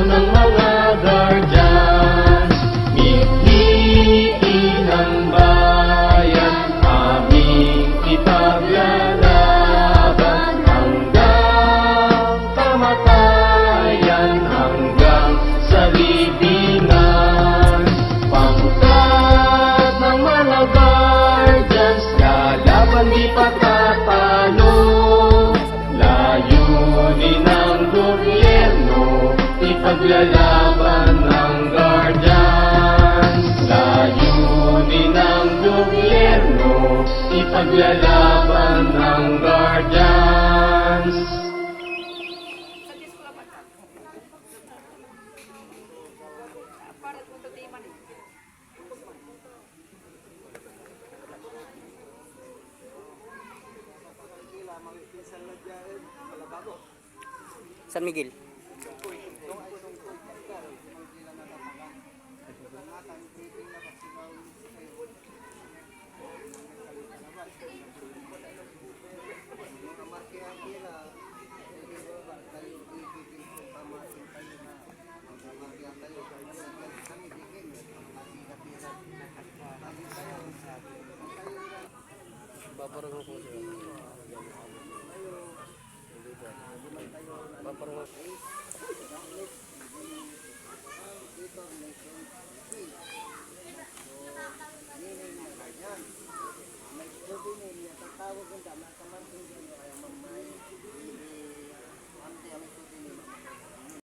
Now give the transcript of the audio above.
ng mga guardians. Mithiin ang bayan, aming ipaglalaban hanggang kamatayan, hanggang sa libingan. Pangkat ng mga guardians, lalaban di patatalo. Layunin ng gobyerno, ipaglalaban ng guardians. Layunin ng gobyerno, ipaglalaban ng guardians. San Miguel. Paparang ko siya. Paparang